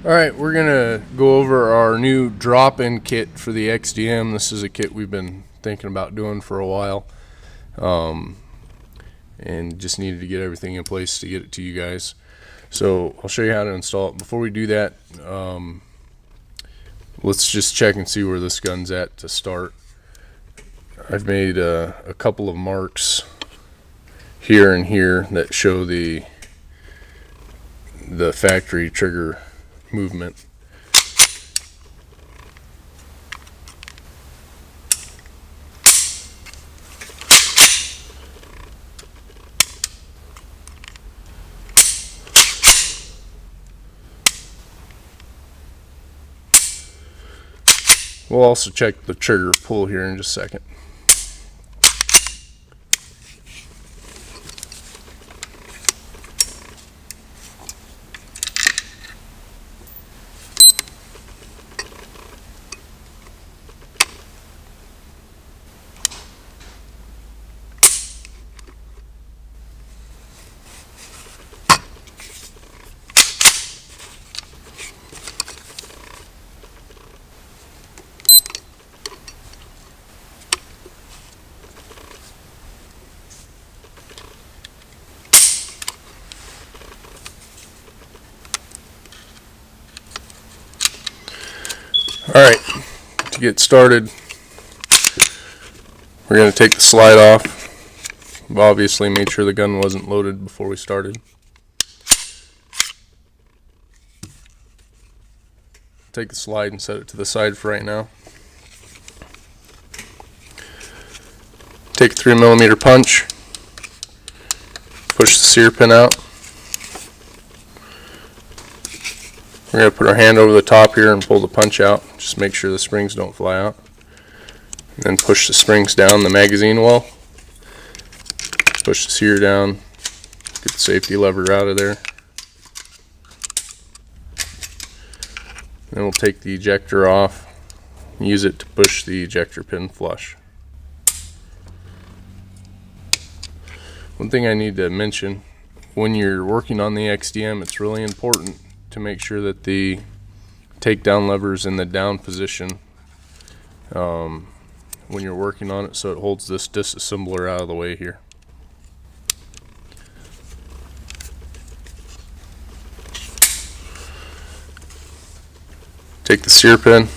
Alright, we're going to go over our new drop-in kit for the XDM. This is a kit we've been thinking about doing for a while, and just needed to get everything in place to get it to you guys. So I'll show you how to install it. Before we do that, let's just check and see where this gun's at to start. I've made a couple of marks here and here that show the factory trigger movement. We'll also check the trigger pull here in just a second. Alright, to get started, we're going to take the slide off. We've obviously made sure the gun wasn't loaded before we started. Take the slide and set it to the side for right now. Take a 3mm punch, push the sear pin out. We're going to put our hand over the top here and pull the punch out. Just make sure the springs don't fly out. And then push the springs down the magazine well. Push the sear down. Get the safety lever out of there. Then we'll take the ejector off. Use it to push the ejector pin flush. One thing I need to mention, when you're working on the XDM, it's really important to make sure that the takedown lever is in the down position when you're working on it, so it holds this disassembler out of the way here. Take the sear pin,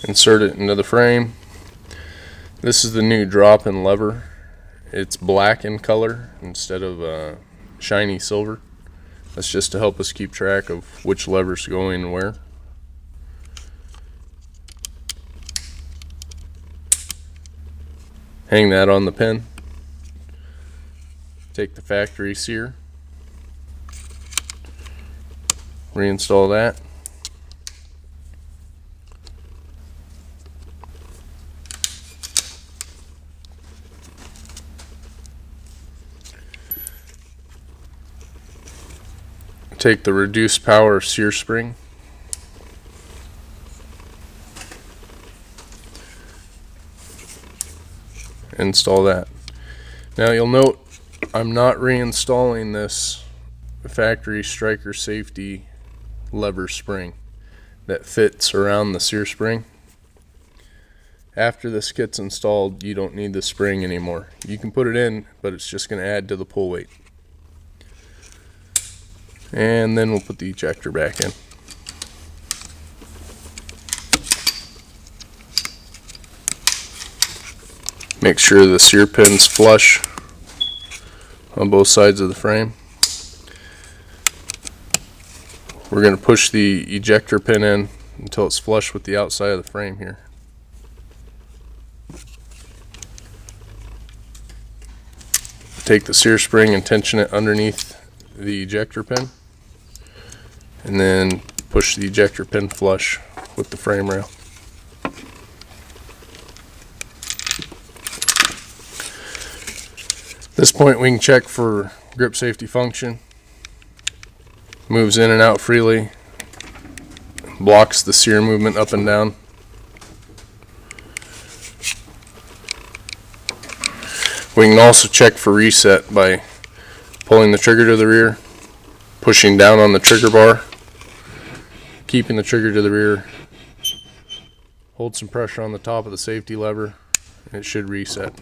insert it into the frame. This is the new drop-in lever. It's black in color instead of shiny silver. That's just to help us keep track of which lever's going and where. Hang that on the pin. Take the factory sear, reinstall that. Take the reduced power sear spring, install that. Now you'll note I'm not reinstalling this factory striker safety lever spring that fits around the sear spring. After this kit's installed, you don't need the spring anymore. You can put it in, but it's just going to add to the pull weight. And then we'll put the ejector back in. Make sure the sear pin's flush on both sides of the frame. We're going to push the ejector pin in until it's flush with the outside of the frame here. Take the sear spring and tension it underneath the ejector pin, and then push the ejector pin flush with the frame rail. At this point we can check for grip safety function. Moves in and out freely, blocks the sear movement up and down. We can also check for reset by pulling the trigger to the rear, pushing down on the trigger bar, keeping the trigger to the rear, hold some pressure on the top of the safety lever, and it should reset.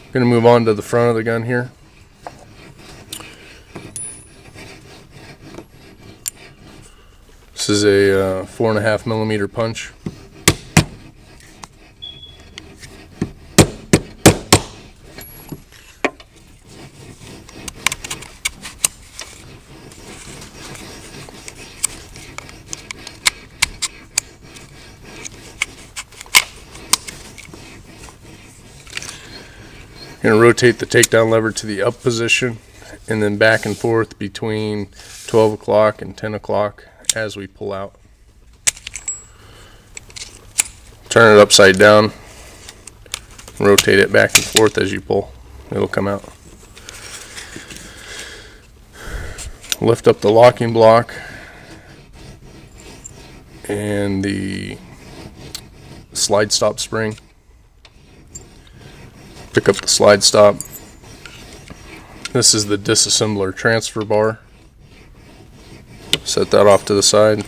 I'm going to move on to the front of the gun here. This is a 4.5 millimeter punch. Going to rotate the takedown lever to the up position and then back and forth between 12 o'clock and 10 o'clock as we pull out. Turn it upside down, rotate it back and forth as you pull. It'll come out. Lift up the locking block and the slide stop spring. Pick up the slide stop. This is the disassembler transfer bar. Set that off to the side.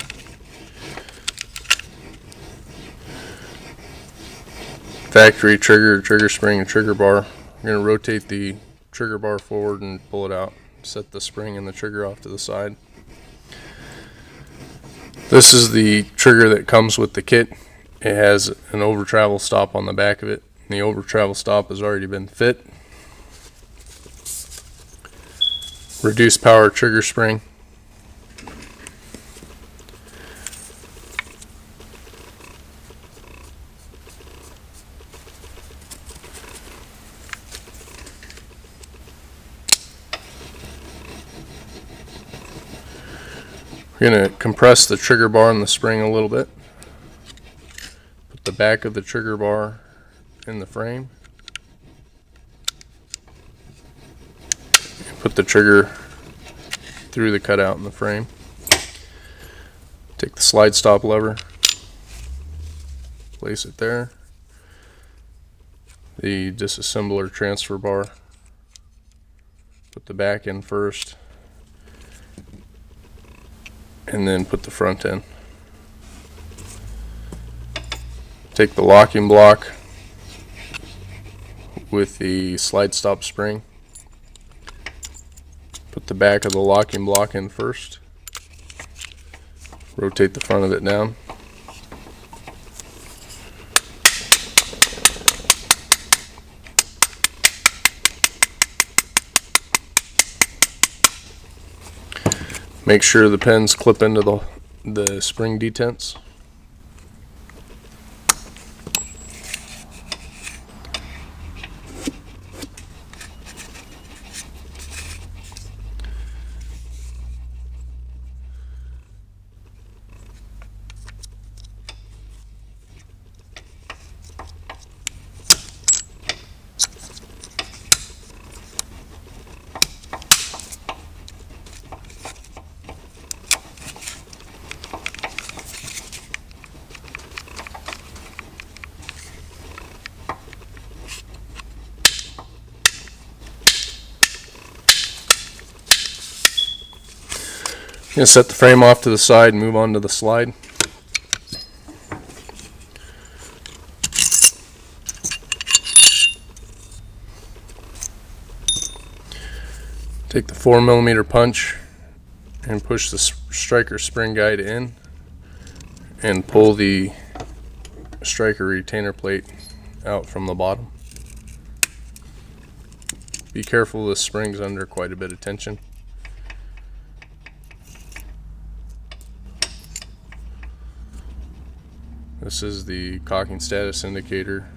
Factory trigger, trigger spring, and trigger bar. I'm going to rotate the trigger bar forward and pull it out. Set the spring and the trigger off to the side. This is the trigger that comes with the kit. It has an over travel stop on the back of it. The over travel stop has already been fit. Reduced power trigger spring. We're going to compress the trigger bar and the spring a little bit. Put the back of the trigger bar in the frame. Put the trigger through the cutout in the frame. Take the slide stop lever, place it there. The disassembler transfer bar. Put the back in first, and then put the front in. Take the locking block with the slide stop spring. Put the back of the locking block in first. Rotate the front of it down. Make sure the pins clip into the spring detents. I'm going to set the frame off to the side and move on to the slide. Take the 4mm punch and push the striker spring guide in and pull the striker retainer plate out from the bottom. Be careful, this spring's under quite a bit of tension. This is the cocking status indicator,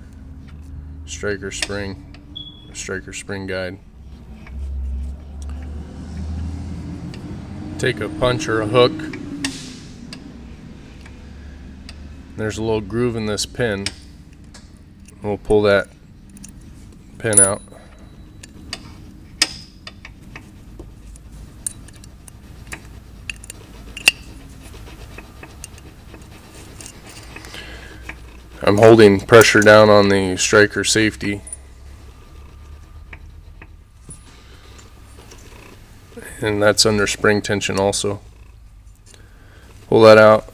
striker spring guide. Take a punch or a hook. There's a little groove in this pin. We'll pull that pin out. I'm holding pressure down on the striker safety, and that's under spring tension also. Pull that out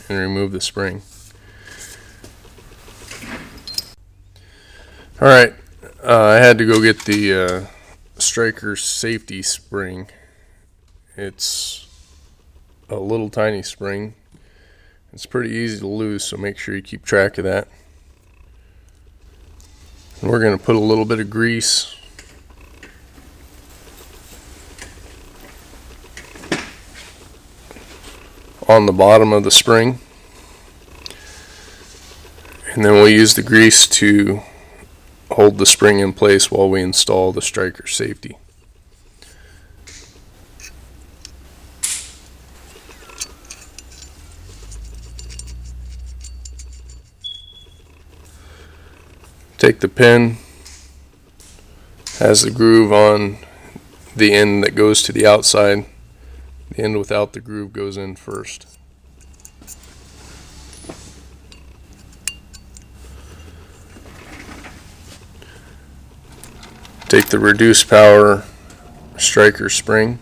and remove the spring. Alright, I had to go get the striker safety spring. It's a little tiny spring. It's pretty easy to lose, so make sure you keep track of that. And we're going to put a little bit of grease on the bottom of the spring, and then we'll use the grease to hold the spring in place while we install the striker safety. Take the pin, has the groove on the end that goes to the outside. The end without the groove goes in first. Take the reduced power striker spring,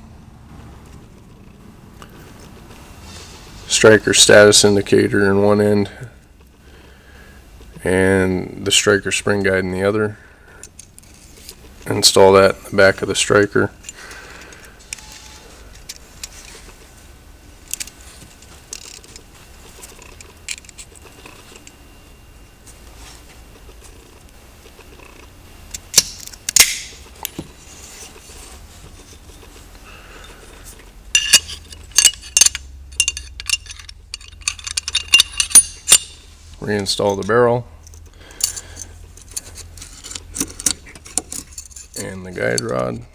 striker status indicator in one end, and the striker spring guide in the other. Install that in the back of the striker. Reinstall the barrel and the guide rod.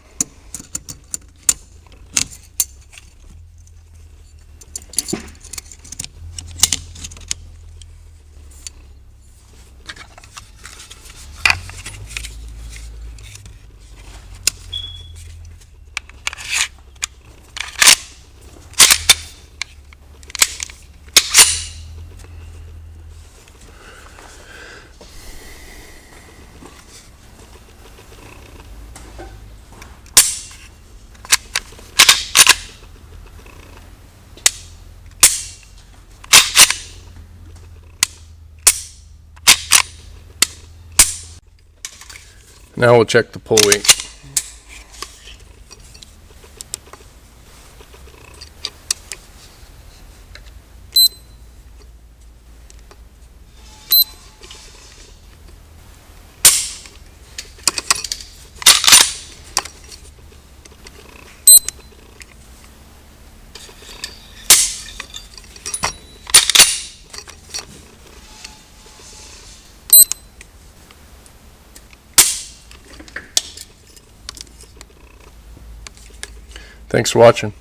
Now we'll check the pull weight. Thanks for watching.